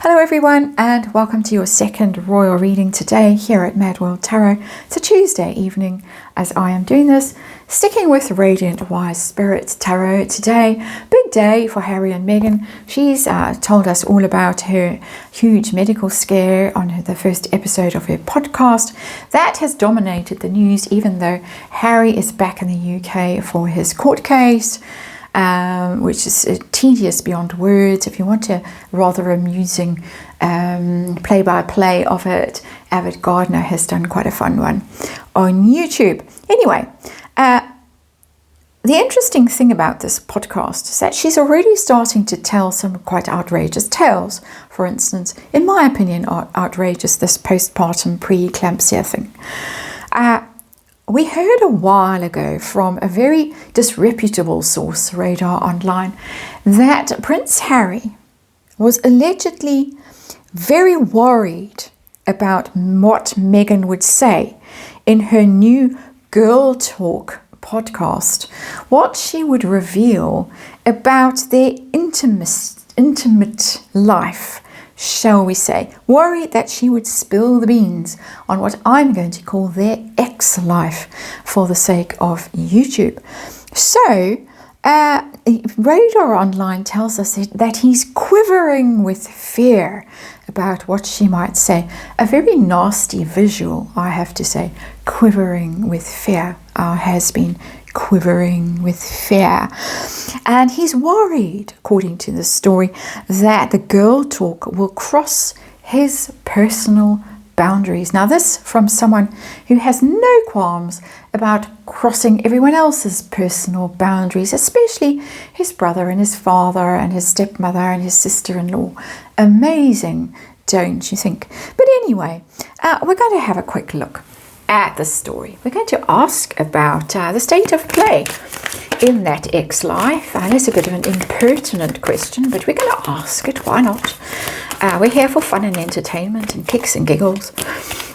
Hello everyone, and welcome to your second royal reading today here at MadWorldTarot. It's a Tuesday evening as I am doing this, sticking with Radiant Wise Spirit Tarot today. Big day for Harry and Meghan. She's told us all about her huge medical scare on the first episode of her podcast. That has dominated the news, even though Harry is back in the UK for his court case. Which is tedious beyond words. If you want a rather amusing play-by-play of it, Avid Gardener has done quite a fun one on YouTube. Anyway, the interesting thing about this podcast is that she's already starting to tell some quite outrageous tales. For instance, in my opinion, outrageous, this postpartum pre-eclampsia thing. We heard a while ago from a very disreputable source, Radar Online, that Prince Harry was allegedly very worried about what Meghan would say in her new Girl Talk podcast, what she would reveal about their intimate life, shall we say, worried that she would spill the beans on what I'm going to call their ex-life for the sake of YouTube. So, Radar Online tells us that he's quivering with fear about what she might say. A very nasty visual, I have to say. Quivering with fear. Our has been quivering with fear. And he's worried, according to the story, that the girl talk will cross his personal boundaries. Now, this from someone who has no qualms about crossing everyone else's personal boundaries, especially his brother and his father and his stepmother and his sister-in-law. Amazing, don't you think? But anyway, we're going to have a quick look at the story. We're going to ask about the state of play in that ex-life. And it's a bit of an impertinent question, but we're going to ask it. Why not? We're here for fun and entertainment and kicks and giggles.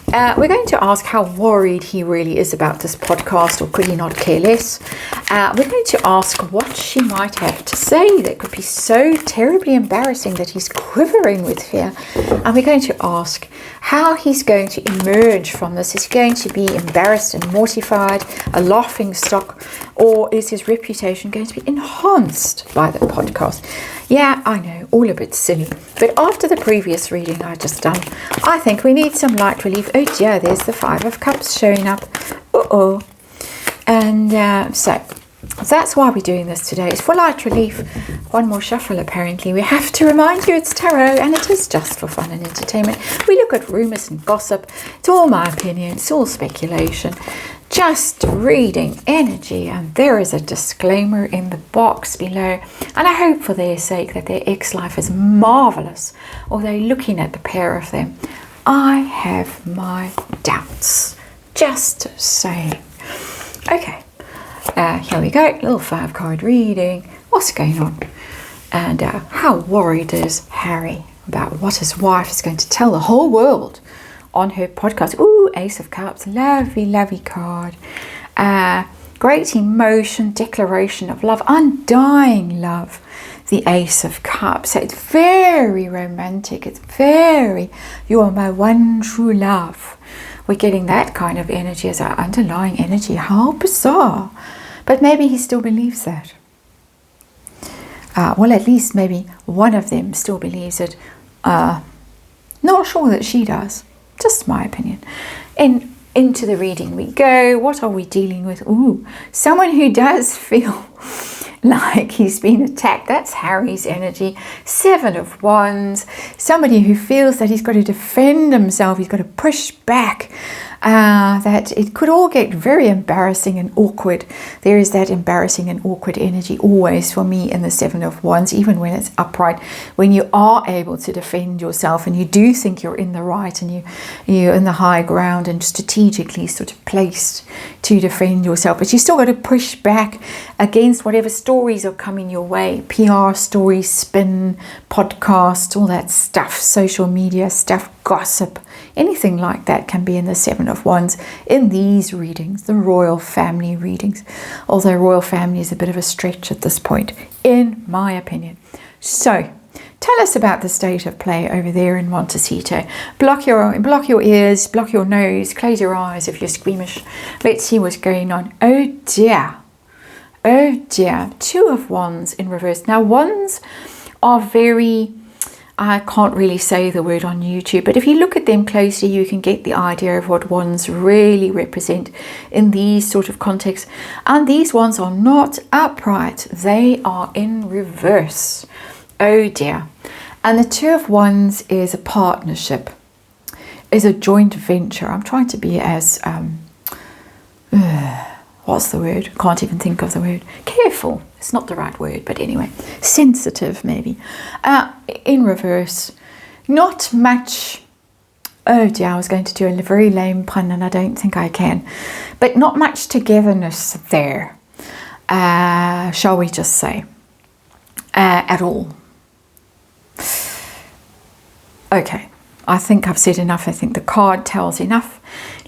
We're going to ask how worried he really is about this podcast, or could he not care less? We're going to ask what she might have to say that could be so terribly embarrassing that he's quivering with fear. And we're going to ask how he's going to emerge from this. Is he going to be embarrassed and mortified, a laughing stock, or is his reputation going to be enhanced by the podcast? Yeah, I know, all a bit silly. But after the previous reading I just done, I think we need some light relief. Oh dear, there's the Five of Cups showing up. Uh-oh. And so that's why we're doing this today. It's for light relief. One more shuffle, apparently. We have to remind you it's tarot, and it is just for fun and entertainment. We look at rumours and gossip. It's all my opinion. It's all speculation. Just reading energy, and there is a disclaimer in the box below. And I hope for their sake that their ex-life is marvellous, although looking at the pair of them, I have my doubts. Just saying. Okay. Here we go, little 5-card reading. What's going on? And how worried is Harry about what his wife is going to tell the whole world on her podcast. Ooh, Ace of Cups, lovely, lovely card. Great emotion, declaration of love, undying love. The Ace of Cups. So it's very romantic. It's very, you are my one true love. We're getting that kind of energy as our underlying energy. How bizarre. But maybe he still believes that. Well, at least maybe one of them still believes it. Not sure that she does. Just my opinion. Into the reading we go. What are we dealing with? Ooh, someone who does feel like he's been attacked. That's Harry's energy. 7 of Wands. Somebody who feels that he's got to defend himself. He's got to push back. That it could all get very embarrassing and awkward. There is that embarrassing and awkward energy always for me in the 7 of Wands, even when it's upright. When you are able to defend yourself and you do think you're in the right and you're in the high ground and strategically sort of placed to defend yourself, but you still got to push back against whatever stories are coming your way. PR stories, spin, podcasts, all that stuff, social media stuff, gossip, anything like that can be in the 7 of Wands in these readings, the royal family readings. Although royal family is a bit of a stretch at this point, in my opinion. So, Tell us about the state of play over there in Montecito. Block your ears, block your nose, close your eyes if you're squeamish. Let's see what's going on. Oh dear. Oh dear. 2 of Wands in reverse. Now, wands are very... I can't really say the word on YouTube, but if you look at them closely, you can get the idea of what wands really represent in these sort of contexts. And these wands are not upright. They are in reverse. Oh dear. And the 2 of Wands is a partnership, is a joint venture. I'm trying to be as, what's the word? Can't even think of the word. Careful. It's not the right word, but anyway. Sensitive, maybe. In reverse. Not much. Oh dear, I was going to do a very lame pun and I don't think I can. But not much togetherness there. Shall we just say. At all. Okay. I think I've said enough. I think the card tells enough.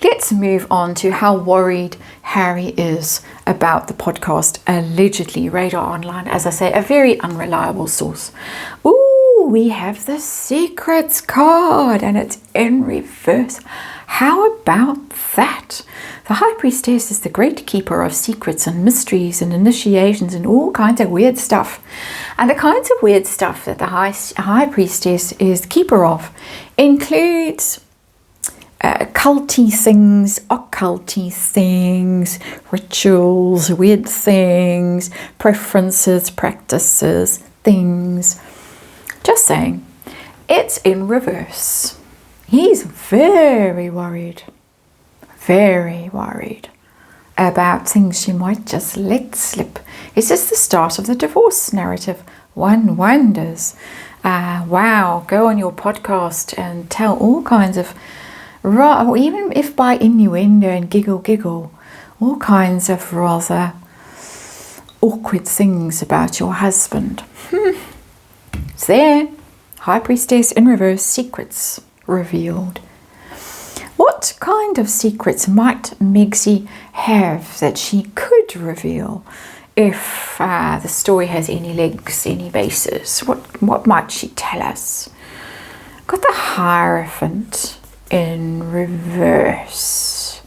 Let's move on to how worried Harry is about the podcast. Allegedly, Radar Online, as I say, a very unreliable source. Ooh, we have the Secrets card and it's in reverse. How about that? The High Priestess is the great keeper of secrets and mysteries and initiations and all kinds of weird stuff. And the kinds of weird stuff that the High Priestess is the keeper of includes culty things, occulty things, rituals, weird things, preferences, practices, things. Just saying, it's in reverse. He's very worried about things she might just let slip. Is this the start of the divorce narrative? One wonders. Wow, go on your podcast and tell all kinds of, even if by innuendo and giggle, all kinds of rather awkward things about your husband. It's there. High Priestess in reverse, secrets revealed. What kind of secrets might Megsie have that she could reveal if the story has any legs, any basis? What might she tell us? Got the Hierophant in reverse.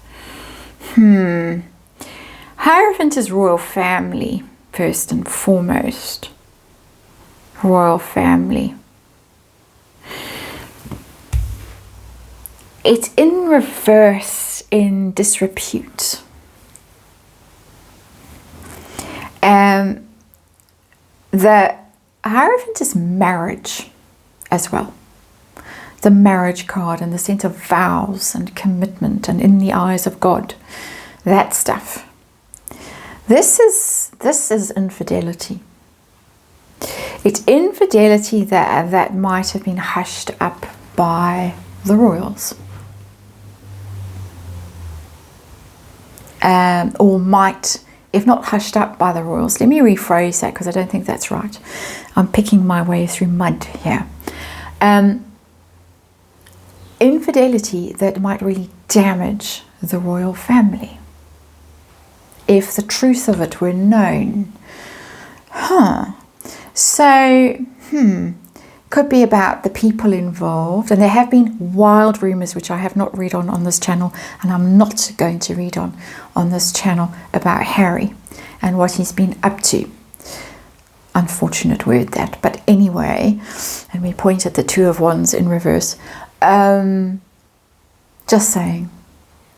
Hierophant is royal family, first and foremost. Royal family. It's in reverse in disrepute. The Hierophant is marriage as well. The marriage card in the sense of vows and commitment and in the eyes of God. That stuff. This is infidelity. It's infidelity that might have been hushed up by the royals. Or might, if not hushed up by the royals. Let me rephrase that because I don't think that's right. I'm picking my way through mud here. Infidelity that might really damage the royal family if the truth of it were known. So, could be about the people involved, and there have been wild rumors which I have not read on this channel, and I'm not going to read on this channel about Harry and what he's been up to. Unfortunate word that, but anyway, and we point at the 2 of Wands in reverse. Just saying,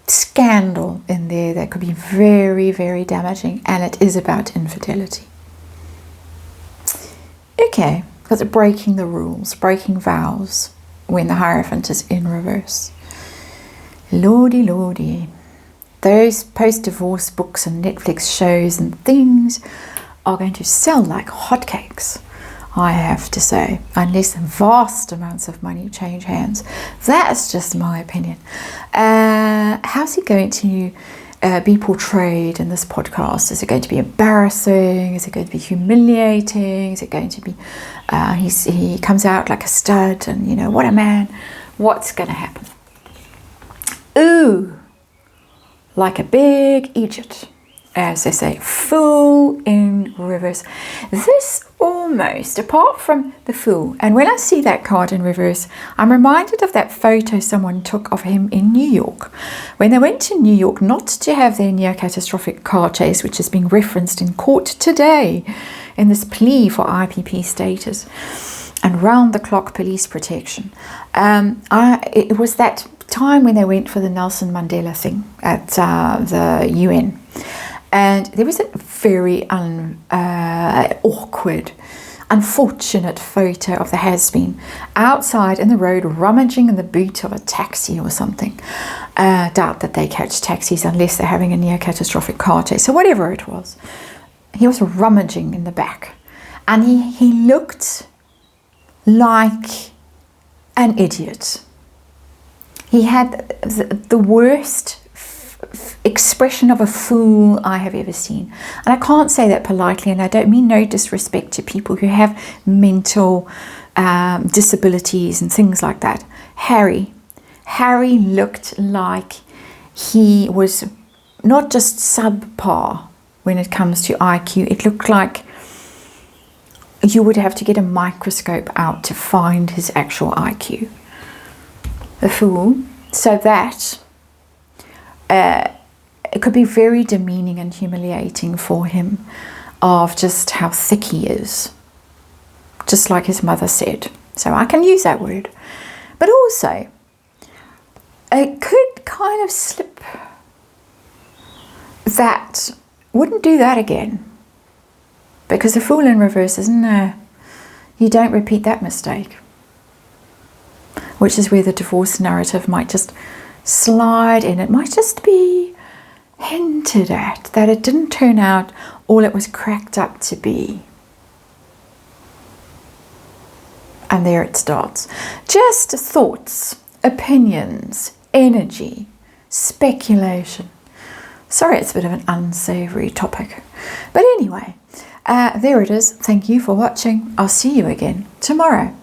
scandal in there that could be very, very damaging, and it is about infidelity. Okay. Because of breaking the rules, breaking vows when the Hierophant is in reverse. Lordy, lordy. Those post-divorce books and Netflix shows and things are going to sell like hotcakes, I have to say, unless vast amounts of money change hands. That's just my opinion. How's he going to be portrayed in this podcast? Is it going to be embarrassing? Is it going to be humiliating? Is it going to be he comes out like a stud and what a man? What's going to happen? Ooh, like a big Egypt. as they say, Fool in reverse. This almost, apart from the Fool, and when I see that card in reverse, I'm reminded of that photo someone took of him in New York. When they went to New York not to have their near-catastrophic car chase, which is being referenced in court today in this plea for IPP status and round-the-clock police protection. It was that time when they went for the Nelson Mandela thing at the UN. And there was a very awkward, unfortunate photo of the has-been outside in the road rummaging in the boot of a taxi or something. Doubt that they catch taxis unless they're having a near-catastrophic car chase. So whatever it was, he was rummaging in the back. And he looked like an idiot. He had the worst expression of a fool I have ever seen. And I can't say that politely, and I don't mean no disrespect to people who have mental disabilities and things like that. Harry looked like he was not just subpar when it comes to IQ. It looked like you would have to get a microscope out to find his actual IQ. The Fool. So that it could be very demeaning and humiliating for him of just how thick he is, just like his mother said. So I can use that word. But also, it could kind of slip that, wouldn't do that again. Because the Fool in reverse is, no, you don't repeat that mistake. Which is where the divorce narrative might just slide in. It might just be hinted at that it didn't turn out all it was cracked up to be. And there it starts. Just thoughts, opinions, energy, speculation. Sorry, it's a bit of an unsavory topic. But anyway, there it is. Thank you for watching. I'll see you again tomorrow.